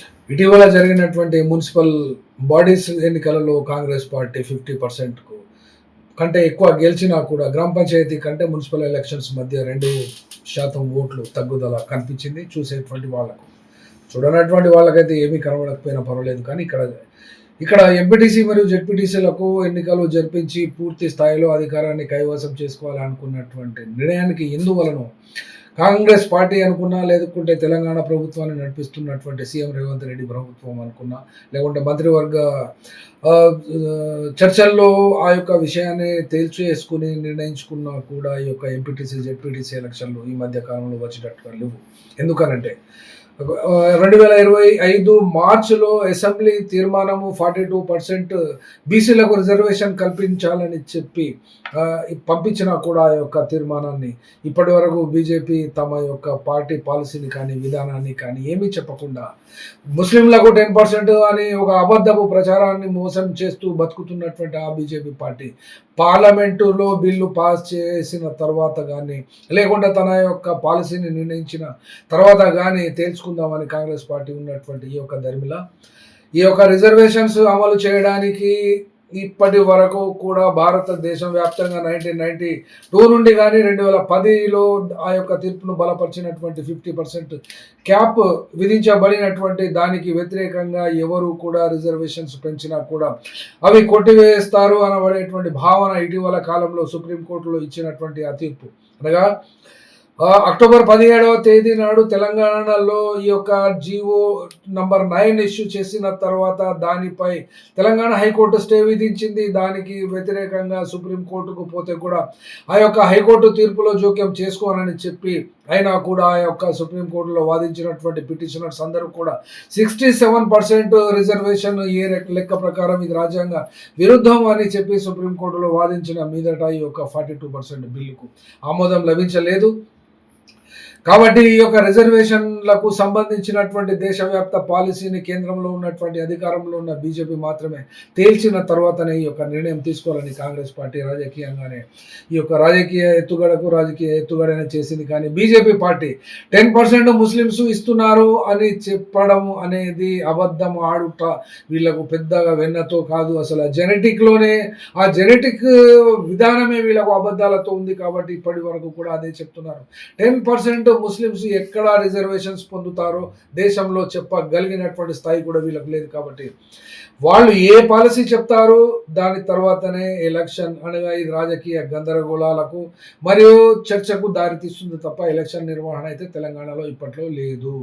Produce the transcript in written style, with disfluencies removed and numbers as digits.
ఇటీవల జరిగినటువంటి municipal bodies ఎన్నికలలో కాంగ్రెస్ పార్టీ 50% కంటే ఎక్కువ గెలిచినా కూడా గ్రామ పంచాయతీ కంటే మున్సిపల్ ఎలక్షన్స్ మధ్య 2% ఓట్లు తగ్గుదల కనిపించింది చూసేటువంటి వాళ్ళకు. చూడనటువంటి వాళ్ళకైతే ఏమీ కనబడకపోయినా పర్వాలేదు. కానీ ఇక్కడ ఎంపీటీసీ మరియు జెడ్పీటీసీలకు ఎన్నికలు జరిపించి పూర్తి స్థాయిలో అధికారాన్ని కైవసం చేసుకోవాలనుకున్నటువంటి నిర్ణయానికి ఎందువలనో కాంగ్రెస్ పార్టీ అనుకున్నా, లేకుంటే తెలంగాణ ప్రభుత్వాన్ని నడిపిస్తున్నటువంటి సీఎం రేవంత్ రెడ్డి ప్రభుత్వం అనుకున్నా, లేకుంటే మంత్రివర్గ చర్చల్లో ఆ యొక్క విషయాన్ని తేల్చేసుకుని నిర్ణయించుకున్నా కూడా ఈ యొక్క ఎంపీటీసీ, జెడ్పీటీసీ ఎలక్షన్లు ఈ మధ్య కాలంలో వచ్చేటట్టుగా లేవు. ఎందుకనంటే 2025 మార్చిలో అసెంబ్లీ తీర్మానము 42% బీసీలకు రిజర్వేషన్ కల్పించాలని చెప్పి పంపించినా కూడా ఆ యొక్క తీర్మానాన్ని ఇప్పటి వరకు బీజేపీ తమ యొక్క పార్టీ పాలసీని కానీ విధానాన్ని కానీ ఏమీ చెప్పకుండా ముస్లింలకు 10% అని ఒక అబద్ధపు ప్రచారాన్ని మోసం చేస్తూ బతుకుతున్నటువంటి ఆ బీజేపీ పార్టీ పార్లమెంటులో బిల్లు పాస్ చేసిన తర్వాత కానీ లేకుండా తన యొక్క పాలసీని నిర్ణయించిన తర్వాత కానీ తేల్చుకుందామని కాంగ్రెస్ పార్టీ ఉన్నటువంటి ఈ యొక్క ధర్మిల ఈ యొక్క రిజర్వేషన్స్ అమలు చేయడానికి ఇప్పటి వరకు కూడా భారతదేశం వ్యాప్తంగా 1992 నుండి కానీ 2010లో ఆ యొక్క తీర్పును బలపరిచినటువంటి 50% క్యాప్ విధించబడినటువంటి దానికి వ్యతిరేకంగా ఎవరు కూడా రిజర్వేషన్స్ పెంచినా కూడా అవి కొట్టివేస్తారు అనబడేటువంటి భావన ఇటీవల కాలంలో సుప్రీంకోర్టులో ఇచ్చినటువంటి ఆ తీర్పు అనగా అక్టోబర్ 17వ తేదీ నాడు తెలంగాణలో ఈ యొక్క జీవో నంబర్ 9 ఇష్యూ చేసిన తర్వాత దానిపై తెలంగాణ హైకోర్టు స్టే విధించింది. దానికి వ్యతిరేకంగా సుప్రీంకోర్టుకు పోతే కూడా ఆ యొక్క హైకోర్టు తీర్పులో జోక్యం చేసుకోనని చెప్పి అయినా కూడా ఆ యొక్క సుప్రీంకోర్టులో వాదించినటువంటి పిటిషనర్స్ అందరూ కూడా 67% రిజర్వేషన్ ఏ లెక్క ప్రకారం ఇది రాజ్యాంగ విరుద్ధం అని చెప్పి సుప్రీంకోర్టులో వాదించిన మీదట ఈ యొక్క 42% బిల్లుకు ఆమోదం లభించలేదు. కాబట్టి ఈ యొక్క రిజర్వేషన్లకు సంబంధించినటువంటి దేశవ్యాప్త పాలసీని కేంద్రంలో ఉన్నటువంటి అధికారంలో ఉన్న బీజేపీ మాత్రమే తేల్చిన తర్వాతనే ఈ యొక్క నిర్ణయం తీసుకోవాలని కాంగ్రెస్ పార్టీ రాజకీయంగానే ఈ యొక్క రాజకీయ ఎత్తుగడనే చేసింది. కానీ బీజేపీ పార్టీ 10% ముస్లిమ్స్ ఇస్తున్నారు అని చెప్పడం అనేది అబద్ధం ఆడుట వీళ్ళకు పెద్దగా వెన్నతో కాదు. అసలు ఆ జెనెటిక్లోనే ఆ జెనెటిక్ విధానమే వీళ్ళకు అబద్ధాలతో ఉంది. కాబట్టి ఇప్పటి వరకు కూడా అదే చెప్తున్నారు. 10% ముస్లిమ్స్ ఎక్కడ రిజర్వేషన్స్ పొందుతారో దేశంలో చెప్పగలిగినటువంటి స్థాయి కూడా వీళ్ళకి లేదు. కాబట్టి వాళ్ళు ఏ పాలసీ చెప్తారో దాని తర్వాతనే ఎలక్షన్ అనగా ఇది రాజకీయ గందరగోళాలకు మరియు చర్చకు దారితీస్తుంది తప్ప ఎలక్షన్ నిర్వహణ అయితే తెలంగాణలో ఇప్పట్లో లేదు.